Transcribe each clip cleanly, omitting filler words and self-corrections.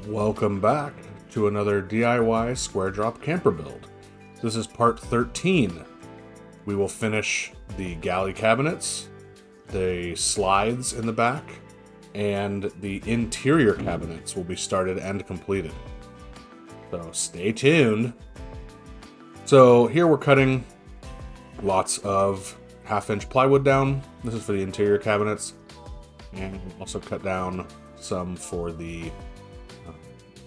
Welcome back to another DIY Squaredrop camper build. This is part 13. We will finish the galley cabinets, the slides in the back, and the interior cabinets will be started and completed. So stay tuned. So here we're cutting lots of 1/2-inch plywood down. This is for the interior cabinets, and also cut down some for the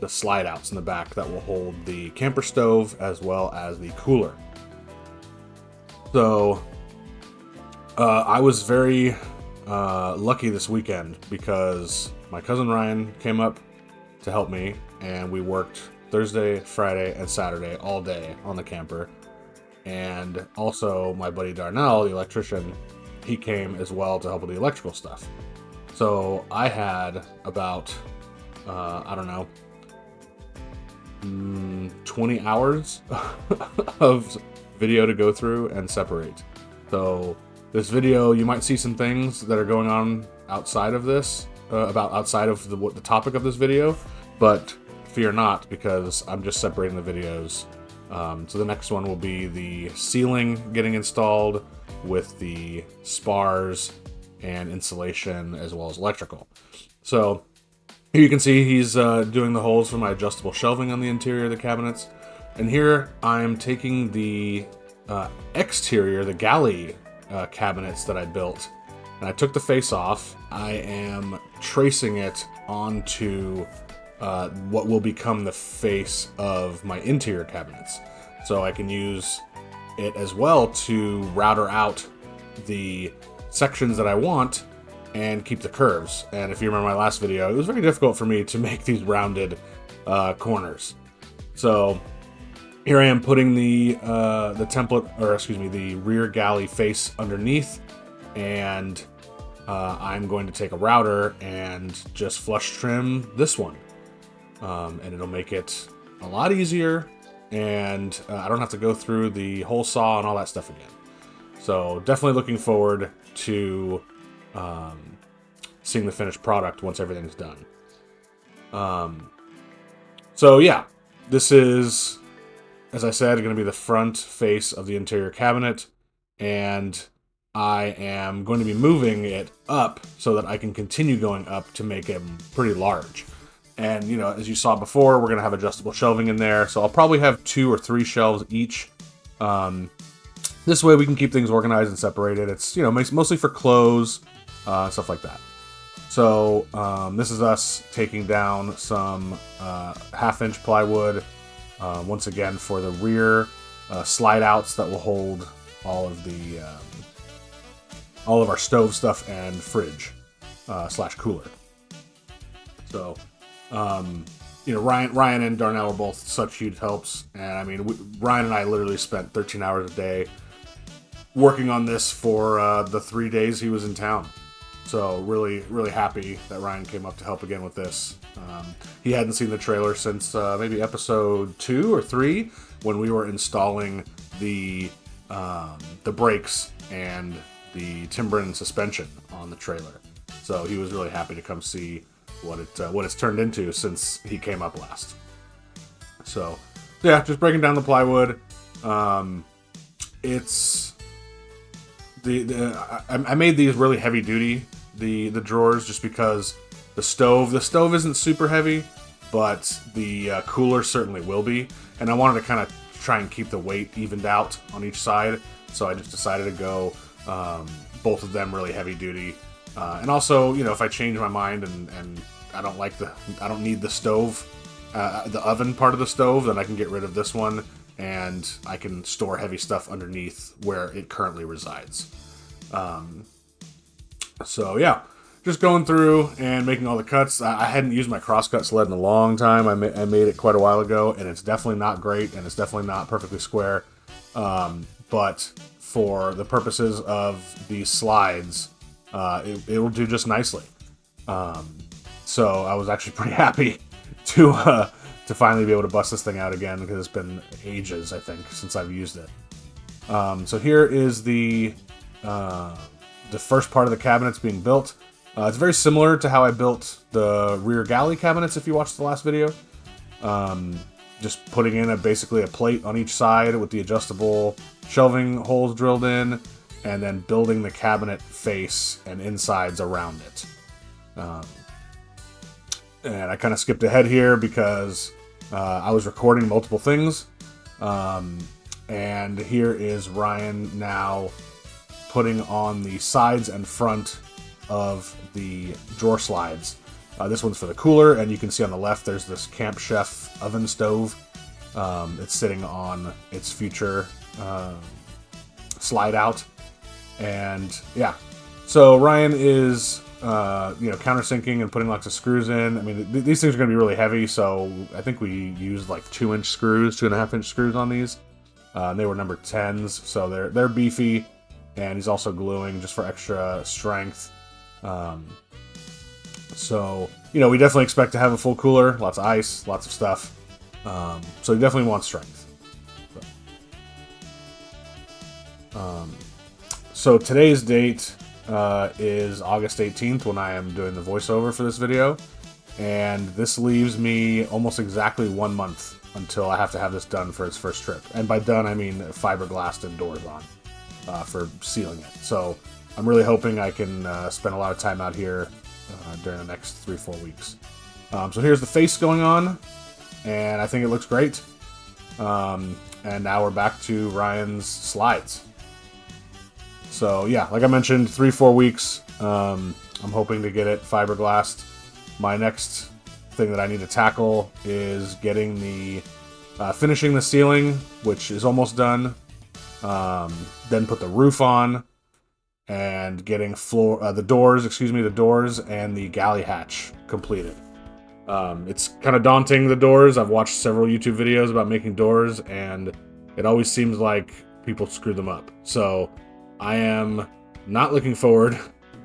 slide outs in the back that will hold the camper stove as well as the cooler. So I was very lucky this weekend because my cousin Ryan came up to help me, and we worked Thursday, Friday, and Saturday all day on the camper. And also my buddy Darnell, the electrician, he came as well to help with the electrical stuff. So I had about, 20 hours of video to go through and separate. So this video, you might see some things that are going on outside of this, outside of the topic of this video, but fear not, because I'm just separating the videos. So the next one will be the ceiling getting installed with the spars and insulation as well as electrical. So here you can see he's doing the holes for my adjustable shelving on the interior of the cabinets. And here I'm taking the exterior, the galley cabinets that I built, and I took the face off. I am tracing it onto what will become the face of my interior cabinets. So I can use it as well to router out the sections that I want and keep the curves. And if you remember my last video, it was very difficult for me to make these rounded corners. So here I am putting the rear galley face underneath, and I'm going to take a router and just flush trim this one. And it'll make it a lot easier, and I don't have to go through the hole saw and all that stuff again. So definitely looking forward to seeing the finished product once everything's done. So yeah, this is, as I said, going to be the front face of the interior cabinet, and I am going to be moving it up so that I can continue going up to make it pretty large. And, you know, as you saw before, we're going to have adjustable shelving in there. So I'll probably have 2 or 3 shelves each. This way we can keep things organized and separated. It's, you know, mostly for clothes, stuff like that. So this is us taking down some 1/2-inch plywood, once again for the rear slide outs that will hold all of our stove stuff and fridge / cooler. So you know, Ryan and Darnell were both such huge helps, and I mean, Ryan and I literally spent 13 hours a day working on this for the 3 days he was in town. So really, really happy that Ryan came up to help again with this. He hadn't seen the trailer since maybe episode 2 or 3, when we were installing the brakes and the timber and suspension on the trailer. So he was really happy to come see what it's turned into since he came up last. So yeah, just breaking down the plywood. It's I made these really heavy duty, the drawers, just because the stove isn't super heavy, but the cooler certainly will be, and I wanted to kind of try and keep the weight evened out on each side. So I just decided to go both of them really heavy duty. And also, you know, if I change my mind and I don't need the stove, the oven part of the stove, then I can get rid of this one, and I can store heavy stuff underneath where it currently resides. So yeah, just going through and making all the cuts. I hadn't used my crosscut sled in a long time. I made it quite a while ago, and it's definitely not great, and it's definitely not perfectly square. But for the purposes of these slides, it will do just nicely. So I was actually pretty happy to finally be able to bust this thing out again, because it's been ages, I think, since I've used it. So here is the first part of the cabinets being built. It's very similar to how I built the rear galley cabinets if you watched the last video. Just putting in basically a plate on each side with the adjustable shelving holes drilled in, and then building the cabinet face and insides around it. And I kind of skipped ahead here because I was recording multiple things. And here is Ryan now putting on the sides and front of the drawer slides. This one's for the cooler, and you can see on the left there's this Camp Chef oven stove. It's sitting on its future slide out. And yeah, so Ryan is countersinking and putting lots of screws in. I mean, these things are going to be really heavy, so I think we used like 2-inch screws, 2.5-inch screws on these. They were number 10s, so they're beefy, and he's also gluing just for extra strength. So, we definitely expect to have a full cooler, lots of ice, lots of stuff. So he definitely wants strength. So today's date is August 18th when I am doing the voiceover for this video. And this leaves me almost exactly 1 month until I have to have this done for its first trip. And by done, I mean fiberglassed and doors on for sealing it. So I'm really hoping I can spend a lot of time out here during the next 3-4 weeks. So here's the face going on, and I think it looks great. And now we're back to Ryan's slides. So yeah, like I mentioned, 3-4 weeks. I'm hoping to get it fiberglassed. My next thing that I need to tackle is getting the finishing the ceiling, which is almost done. Then put the roof on, and getting the doors and the galley hatch completed. It's kind of daunting, the doors. I've watched several YouTube videos about making doors, and it always seems like people screw them up. So I am not looking forward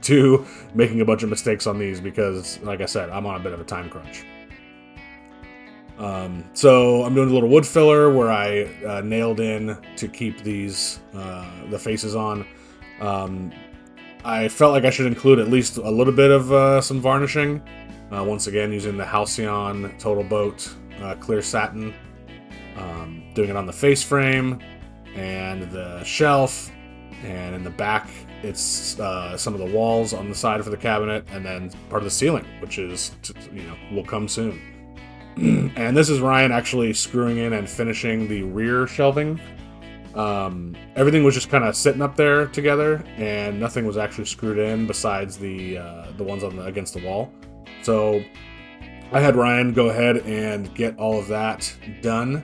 to making a bunch of mistakes on these because, like I said, I'm on a bit of a time crunch. So I'm doing a little wood filler where I nailed in to keep these the faces on. I felt like I should include at least a little bit of some varnishing. Once again, using the Halcyon Total Boat clear satin. Doing it on the face frame and the shelf, and in the back it's some of the walls on the side for the cabinet, and then part of the ceiling, which is will come soon. And this is Ryan actually screwing in and finishing the rear shelving. Everything was just kind of sitting up there together, and nothing was actually screwed in besides the ones on against the wall. So I had Ryan go ahead and get all of that done,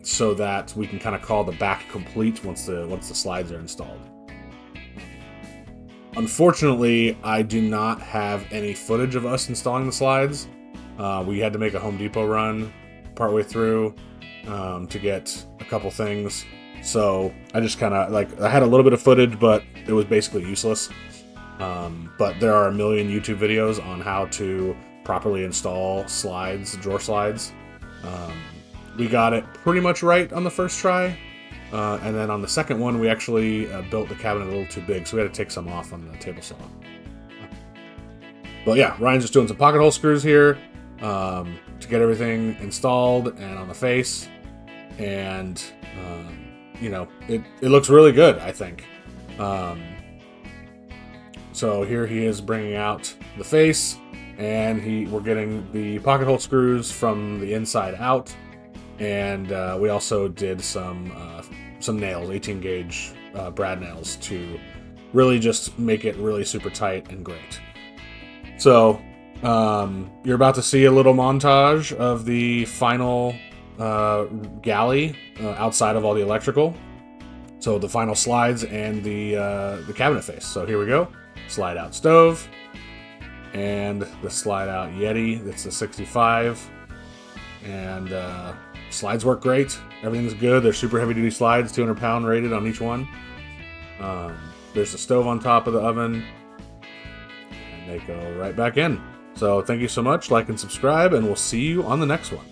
so that we can kind of call the back complete once the slides are installed. Unfortunately, I do not have any footage of us installing the slides. We had to make a Home Depot run partway through to get a couple things. So I just kind of I had a little bit of footage, but it was basically useless. But there are a million YouTube videos on how to properly install slides, drawer slides. We got it pretty much right on the first try. And then on the second one, we actually built the cabinet a little too big, so we had to take some off on the table saw. But yeah, Ryan's just doing some pocket hole screws here to get everything installed and on the face. And, it looks really good, I think. So here he is bringing out the face, and we're getting the pocket hole screws from the inside out. And we also did some nails, 18 gauge brad nails, to really just make it really super tight and great. So you're about to see a little montage of the final galley outside of all the electrical. So the final slides and the cabinet face. So here we go. Slide out stove and the slide out Yeti. That's the 65. And slides work great. Everything's good. They're super heavy duty slides, 200 pound rated on each one. There's the stove on top of the oven, and they go right back in. So thank you so much. Like and subscribe, and we'll see you on the next one.